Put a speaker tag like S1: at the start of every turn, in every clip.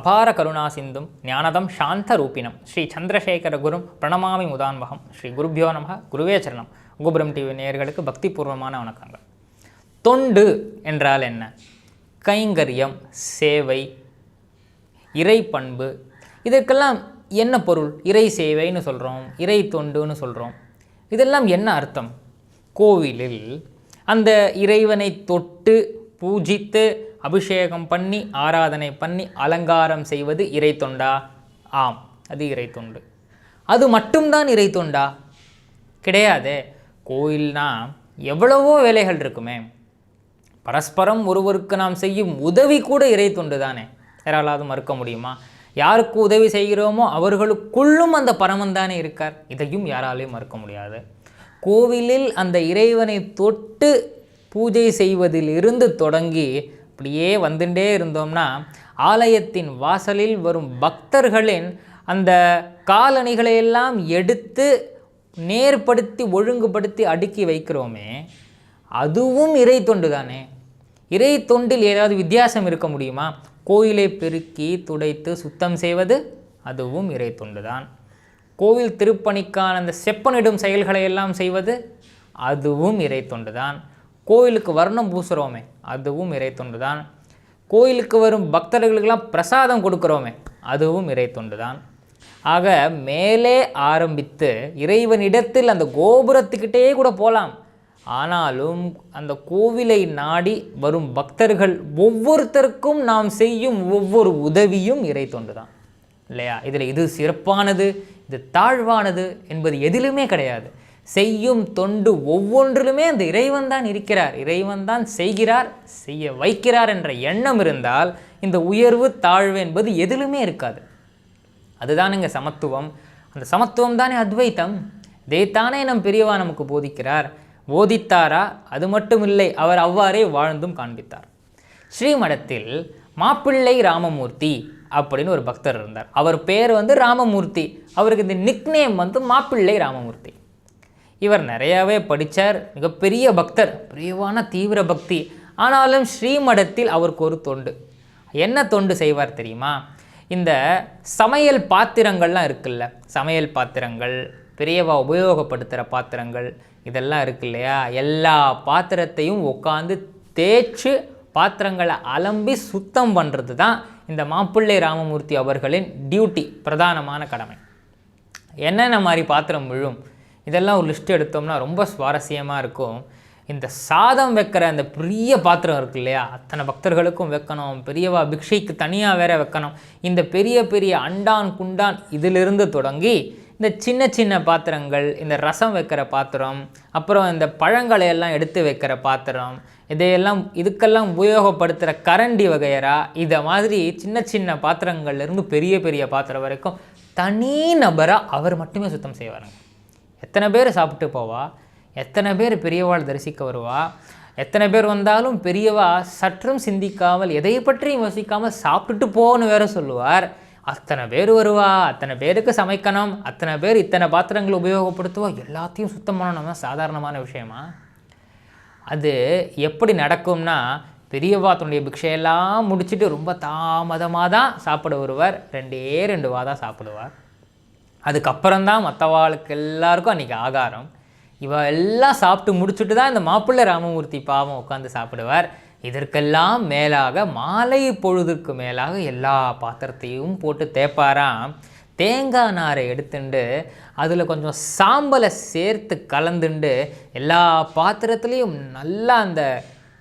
S1: அபார கருணா சிந்தும் ஞானதம் சாந்த ரூபினம் ஸ்ரீ சந்திரசேகர குரும் பிரணமாமி முதான்வகம். ஸ்ரீ குருபியோ நமக. குருவே சரணம். கோபுரம் டிவி நேயர்களுக்கு பக்திபூர்வமான வணக்கங்கள். தொண்டு என்றால் என்ன? கைங்கரியம், சேவை, இறை பண்பு, இதற்கெல்லாம் என்ன பொருள்? இறை சேவைன்னு சொல்கிறோம், இறை தொண்டுன்னு சொல்கிறோம். இதெல்லாம் என்ன அர்த்தம்? கோவிலில் அந்த இறைவனை தொட்டு பூஜித்து அபிஷேகம் பண்ணி ஆராதனை பண்ணி அலங்காரம் செய்வது இறை தொண்டா? ஆம், அது இறை தொண்டு. அது மட்டும்தான் இறை தொண்டா? கிடையாதே. கோயில்னா எவ்வளவோ வேலைகள் இருக்குமே. பரஸ்பரம் ஒருவருக்கு நாம் செய்யும் உதவி கூட இறை தொண்டு தானே. யாராலாவது மறுக்க முடியுமா? யாருக்கு உதவி செய்கிறோமோ அவர்களுக்குள்ளும் அந்த பரமன் தானே இருக்கார். இதையும் யாராலையும் மறுக்க முடியாது. கோவிலில் அந்த இறைவனை தொட்டு பூஜை செய்வதிலிருந்து தொடங்கி அப்படியே வந்துட்டே இருந்தோம்னா ஆலயத்தின் வாசலில் வரும் பக்தர்களின் அந்த காலணிகளையெல்லாம் எடுத்து நேர்படுத்தி ஒழுங்குபடுத்தி அடுக்கி வைக்கிறோமே, அதுவும் இறை தொண்டு தானே. இறை தொண்டில் ஏதாவது வித்தியாசம் இருக்க முடியுமா? கோயிலை பெருக்கி துடைத்து சுத்தம் செய்வது அதுவும் இறை தொண்டு தான். கோவில் திருப்பணிக்கான அந்த செப்பனிடும் செயல்களை எல்லாம் செய்வது அதுவும் இறை தொண்டு தான். கோயிலுக்கு வர்ணம் பூசுகிறோமே அதுவும் இறை தொண்டு தான். கோயிலுக்கு வரும் பக்தர்களுக்கெல்லாம் பிரசாதம் கொடுக்குறோமே அதுவும் இறை தொண்டு தான். ஆக மேலே ஆரம்பித்து இறைவனிடத்தில் அந்த கோபுரத்துக்கிட்டே கூட போகலாம். ஆனாலும் அந்த கோவிலை நாடி வரும் பக்தர்கள் ஒவ்வொருத்தருக்கும் நாம் செய்யும் ஒவ்வொரு உதவியும் இறை தொண்டு தான் இல்லையா? இதில் இது சிறப்பானது, இது தாழ்வானது என்பது எதிலுமே கிடையாது. செய்யும் தொண்டு ஒவ்வொன்றிலுமே அந்த இறைவன் தான் இருக்கிறார், இறைவன் தான் செய்கிறார், செய்ய வைக்கிறார் என்ற எண்ணம் இருந்தால் இந்த உயர்வு தாழ்வு என்பது எதிலுமே இருக்காது. அதுதான் இங்கே சமத்துவம். அந்த சமத்துவம் தானே அத்வைத்தம். இதைத்தானே நம் பெரியவா நமக்கு போதிக்கிறார். போதித்தாரா? அது மட்டும் இல்லை, அவர் அவ்வாறே வாழ்ந்தும் காண்பித்தார். ஸ்ரீமடத்தில் மாப்பிள்ளை ராமமூர்த்தி அப்படின்னு ஒரு பக்தர் இருந்தார். அவர் பேர் ராமமூர்த்தி. அவருக்கு இந்த நிக்நேம் மாப்பிள்ளை ராமமூர்த்தி. இவர் நிறையாவே படித்தார், மிகப்பெரிய பக்தர், பிரியவான தீவிர பக்தி. ஆனாலும் ஸ்ரீமடத்தில் அவருக்கு ஒரு தொண்டு. என்ன தொண்டு செய்வார் தெரியுமா? இந்த சமையல் பாத்திரங்கள்லாம் இருக்குல்ல, சமையல் பாத்திரங்கள், பெரியவா உபயோகப்படுத்துகிற பாத்திரங்கள் இதெல்லாம் இருக்கு இல்லையா, எல்லா பாத்திரத்தையும் உட்காந்து தேய்ச்சி பாத்திரங்களை அலம்பி சுத்தம் பண்ணுறது தான் இந்த மாப்பிள்ளை ராமமூர்த்தி அவர்களின் டியூட்டி, பிரதானமான கடமை. என்னென்ன மாதிரி பாத்திரம் விழும் இதெல்லாம் ஒரு லிஸ்ட் எடுத்தோம்னா ரொம்ப சுவாரஸ்யமாக இருக்கும். இந்த சாதம் வைக்கிற அந்த பெரிய பாத்திரம் இருக்கு இல்லையா, அத்தனை பக்தர்களுக்கும் வைக்கணும், பெரியவா பிக்ஷைக்கு தனியாக வேற வைக்கணும். இந்த பெரிய பெரிய அண்டான் குண்டான் இதிலிருந்து தொடங்கி இந்த சின்ன சின்ன பாத்திரங்கள், இந்த ரசம் வைக்கிற பாத்திரம், அப்புறம் இந்த பழங்களை எல்லாம் எடுத்து வைக்கிற பாத்திரம், இதுக்கெல்லாம் உபயோகப்படுத்துகிற கரண்டி வகையரா, இதை மாதிரி சின்ன சின்ன பாத்திரங்கள்லேருந்து பெரிய பெரிய பாத்திரம் வரைக்கும் தனி நபராக அவர் மட்டுமே சுத்தம் செய்வாருங்க. எத்தனை பேர் சாப்பிட்டு போவா, எத்தனை பேர் பெரியவாள் தரிசிக்க வருவா, எத்தனை பேர் வந்தாலும் பெரியவா சற்றும் சிந்திக்காமல் எதை பற்றியும் யோசிக்காமல் சாப்பிட்டுட்டு போன்னு வேற சொல்லுவார். அத்தனை பேர் வருவா, அத்தனை பேருக்கு சமைக்கணும், அத்தனை பேர் இத்தனை பாத்திரங்கள் உபயோகப்படுத்துவா, எல்லாத்தையும் சுத்தம் பண்ணணும்னா சாதாரணமான விஷயமா? அது எப்படி நடக்கும்னா, பெரியவா தன்னுடைய பிக்ஷையெல்லாம் முடிச்சுட்டு ரொம்ப தாமதமாக தான் சாப்பிட வருவார். 2 வாதான் சாப்பிடுவார். அதுக்கப்புறம்தான் மற்றவாளுக்கு எல்லாருக்கும் அன்றைக்கி ஆகாரம். எல்லாம் சாப்பிட்டு முடிச்சுட்டு தான் இந்த மாப்பிள்ளை ராமமூர்த்தி பாவம் உட்காந்து சாப்பிடுவார். இதற்கெல்லாம் மேலாக மாலை பொழுதுக்கு மேலாக எல்லா பாத்திரத்தையும் போட்டு தேய்ப்பாராம். தேங்காய் நாரை எடுத்துண்டு அதில் கொஞ்சம் சாம்பலை சேர்த்து கலந்துண்டு எல்லா பாத்திரத்துலேயும் நல்லா அந்த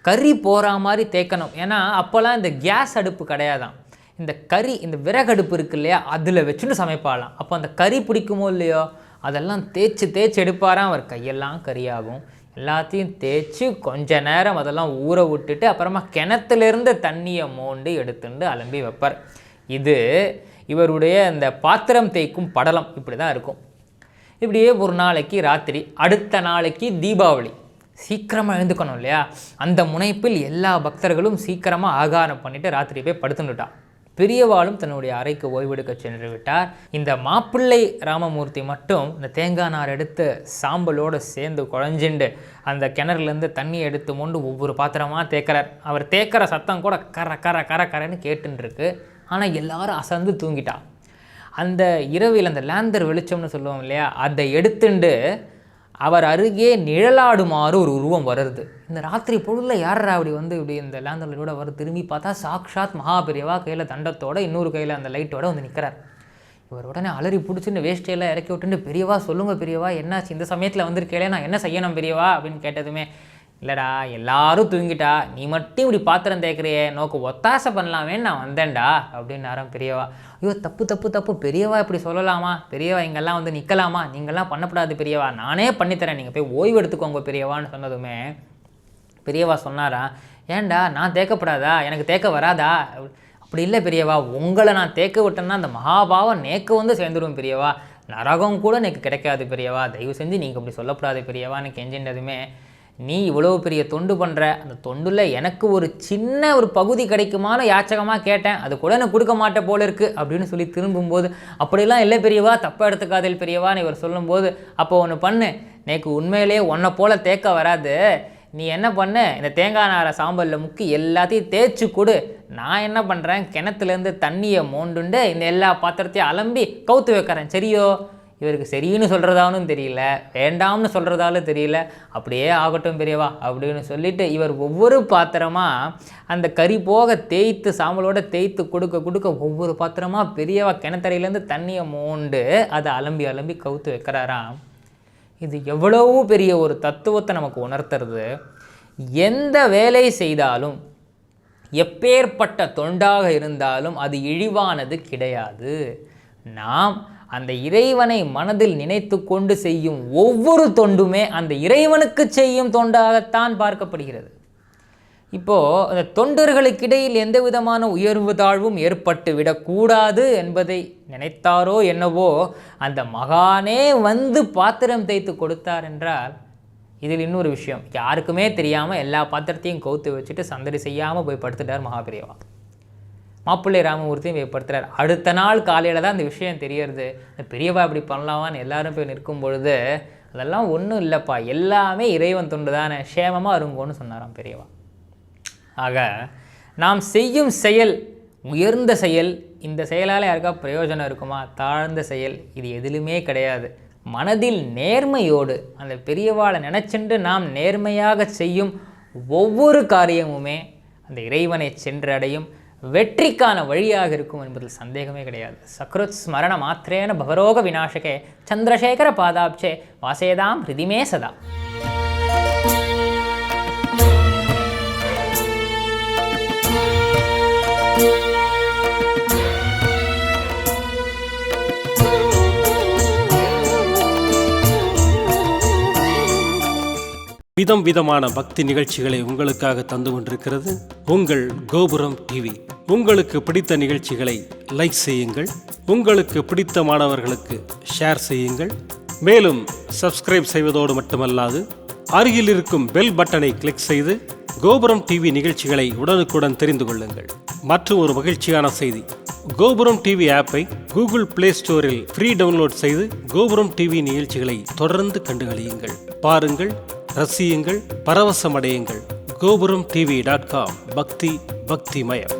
S1: கறி போகிற மாதிரி தேய்க்கணும். ஏன்னா அப்போல்லாம் இந்த கேஸ் அடுப்பு கிடையாதான். இந்த கறி, இந்த விறகடுப்பு இருக்கு இல்லையா, அதில் வச்சுட்டு சமைப்பாலாம். அப்போ அந்த கறி பிடிக்குமோ இல்லையோ அதெல்லாம் தேய்ச்சி எடுப்பாராம். அவர் கையெல்லாம் கறியாகும். எல்லாத்தையும் தேய்ச்சி கொஞ்ச நேரம் அதெல்லாம் ஊற விட்டுட்டு அப்புறமா கிணத்துலேருந்து தண்ணியை மோண்டு எடுத்துட்டு அலம்பி வைப்பார். இது இவருடைய இந்த பாத்திரம் தேய்க்கும் படலம். இப்படி தான் இருக்கும். இப்படியே ஒரு நாளைக்கு ராத்திரி, அடுத்த நாளைக்கு தீபாவளி, சீக்கிரமாக எழுந்துக்கணும் இல்லையா, அந்த முனைப்பில் எல்லா பக்தர்களும் சீக்கிரமாக ஆகாரம் பண்ணிவிட்டு ராத்திரி போய் படுத்துட்டான். பெரியவாளும் தன்னுடைய அறைக்கு ஓய்வெடுக்க சென்று விட்டார். இந்த மாப்பிள்ளை ராமமூர்த்தி மட்டும் இந்த தேங்காய் நார் எடுத்து சாம்பலோடு சேர்ந்து குழஞ்சிண்டு அந்த கிணறுலேருந்து தண்ணியை எடுத்து மொண்டு ஒவ்வொரு பாத்திரமாக தேய்க்கிறார். அவர் தேய்க்கிற சத்தம் கூட கர கர கர கரன்னு கேட்டுருக்கு. ஆனால் எல்லாரும் அசந்து தூங்கிட்டா. அந்த இரவில் அந்த லேந்தர் வெளிச்சம்னு சொல்லுவோம் இல்லையா, அதை எடுத்துண்டு அவர் அருகே நிழலாடுமாறு ஒரு உருவம் வருது. இந்த ராத்திரி பொழுதில் யாரா அப்படி இப்படி இந்த லேந்தரோட திரும்பி பார்த்தா சாக்ஷாத் மகாபெரியவா கையில் தண்டத்தோட இன்னொரு கையில் அந்த லைட்டோட நிற்கிறார். இவர் உடனே அலறி பிடிச்சின்னு வேஷ்டியெல்லாம் இறக்கி விட்டுட்டு, பெரியவா சொல்லுங்கள் பெரியவா, என்னாச்சு இந்த சமயத்தில் வந்திருக்கேளே, நான் என்ன செய்யணும் பெரியவா அப்படின்னு கேட்டதுமே, இல்லைடா எல்லாரும் தூங்கிட்டா, நீ மட்டும் இப்படி பாத்திரம் தேய்க்கிறியே, நோக்கு ஒத்தாசை பண்ணலாமேன்னு நான் வந்தேன்டா அப்படின்னாராம் பெரியவா. ஐயோ தப்பு தப்பு தப்பு பெரியவா, இப்படி சொல்லலாமா பெரியவா, இங்கெல்லாம் நிற்கலாமா, நீங்கள்லாம் பண்ணக்கூடாது பெரியவா, நானே பண்ணித்தரேன், நீங்கள் போய் ஓய்வு எடுத்துக்கோங்க பெரியவான்னு சொன்னதுமே பெரியவா சொன்னாரா, ஏன்டா நான் தேக்கப்படாதா, எனக்கு தேக்க வராதா? அப்படி இல்லை பெரியவா, உங்களை நான் தேக்க விட்டேன்னா அந்த மகாபாவம் நேக்கு சேர்ந்துடும் பெரியவா, நரகம் கூட எனக்கு கிடைக்காது பெரியவா, தயவு செஞ்சு நீங்கள் அப்படி சொல்லக்கூடாது பெரியவான்னு கெஞ்சின்றதுமே, நீ இவ்வளோ பெரிய தொண்டு பண்ணுற, அந்த தொண்டில் எனக்கு ஒரு சின்ன ஒரு பகுதி கிடைக்குமான யாச்சகமாக கேட்டேன், அது கூட எனக்கு கொடுக்க மாட்டேன் போல இருக்குது அப்படின்னு சொல்லி திரும்பும்போது, அப்படிலாம் இல்லை பெரியவா, தப்பாக எடுத்துக்காதில் பெரியவான்னு இவர் சொல்லும்போது, அப்போ ஒன்று பண்ணு, நேக்கு உண்மையிலே உன்னை போல் தேக்க வராது, நீ என்ன பண்ணு, இந்த தேங்காய் நாரை சாம்பலில் முக்கி எல்லாத்தையும் தேய்ச்சி கொடு, நான் என்ன பண்ணுறேன், கிணத்துலேருந்து தண்ணியை மோண்டுண்டு இந்த எல்லா பாத்திரத்தையும் அலம்பி கவுத்து வைக்கிறேன், சரியோ? இவருக்கு சரின்னு சொல்கிறதாலும் தெரியல, வேண்டாம்னு சொல்கிறதாலும் தெரியல, அப்படியே ஆகட்டும் பெரியவா அப்படின்னு சொல்லிட்டு இவர் ஒவ்வொரு பாத்திரமாக அந்த கறி போக தேய்த்து சாம்பலோடு தேய்த்து கொடுக்க கொடுக்க ஒவ்வொரு பாத்திரமாக பெரியவா கிணத்தரையிலேருந்து தண்ணியை மோண்டு அதை அலம்பி அலம்பி கவுத்து வைக்கிறாராம். இது எவ்வளவு பெரிய ஒரு தத்துவத்தை நமக்கு உணர்த்துறது. எந்த வேலை செய்தாலும், எப்பேற்பட்ட தொண்டாக இருந்தாலும் அது இழிவானது கிடையாது. நாம் அந்த இறைவனை மனதில் நினைத்து கொண்டு செய்யும் ஒவ்வொரு தொண்டுமே அந்த இறைவனுக்கு செய்யும் தொண்டாகத்தான் பார்க்கப்படுகிறது. இப்போது அந்த தொண்டர்களுக்கிடையில் எந்த விதமான உயர்வு தாழ்வும் ஏற்பட்டு விடக்கூடாது என்பதை நினைத்தாரோ என்னவோ, அந்த மகானே பாத்திரம் தேய்த்து கொடுத்தார் என்றால், இதில் இன்னொரு விஷயம், யாருக்குமே தெரியாமல் எல்லா பாத்திரத்தையும் கவுத்து வச்சுட்டு சந்தடி செய்யாமல் போய் படுத்துட்டார் மகாபெரியவா. மாப்பிள்ளை ராமமூர்த்தியும் போய் படுத்துட்டார். அடுத்த நாள் காலையில் தான் அந்த விஷயம் தெரியறது. பெரியவா இப்படி பண்ணலாமான்னு எல்லாரும் போய் நிற்கும் பொழுது, அதெல்லாம் ஒன்றும் இல்லைப்பா, எல்லாமே இறைவன் தொண்டு தானே, சேமமாக இருங்கோன்னு சொன்னாராம் பெரியவா. ஆக நாம் செய்யும் செயல் உயர்ந்த செயல், இந்த செயலால் யாருக்கா பிரயோஜனம் இருக்குமா? தாழ்ந்த செயல், இது எதிலுமே கிடையாது. மனதில் நேர்மையோடு அந்த பெரியவாளை நினைச்சென்று நாம் நேர்மையாக செய்யும் ஒவ்வொரு காரியமுமே அந்த இறைவனை சென்றடையும் வெற்றிக்கான வழியாக இருக்கும் என்பதில் சந்தேகமே கிடையாது. சக்ருத் ஸ்மரண மாத்திரேன பவரோக விநாசகே சந்திரசேகர பாதாப்சே வாசேதாம் ஹிருதிமே சதா.
S2: விதம் விதமான பக்தி நிகழ்ச்சிகளை உங்களுக்காக தந்து கொண்டிருக்கிறது உங்கள் கோபுரம் டிவி. உங்களுக்கு பிடித்த நிகழ்ச்சிகளை லைக் செய்யுங்கள், உங்களுக்கு பிடித்த மாணவர்களுக்கு ஷேர் செய்யுங்கள். மேலும் சப்ஸ்கிரைப் செய்வதோடு மட்டுமல்லாது அருகில் இருக்கும் பெல் பட்டனை கிளிக் செய்து கோபுரம் டிவி நிகழ்ச்சிகளை உடனுக்குடன் தெரிந்து கொள்ளுங்கள். மற்றும் ஒரு மகிழ்ச்சியான செய்தி, கோபுரம் டிவி ஆப்பை கூகுள் பிளே ஸ்டோரில் ஃப்ரீ டவுன்லோட் செய்து கோபுரம் டிவி நிகழ்ச்சிகளை தொடர்ந்து கண்டுகளியுங்கள், பாருங்கள், ரசியுங்கள், பரவசமடையுங்கள். gopuramtv.com பக்தி பக்திமயம்.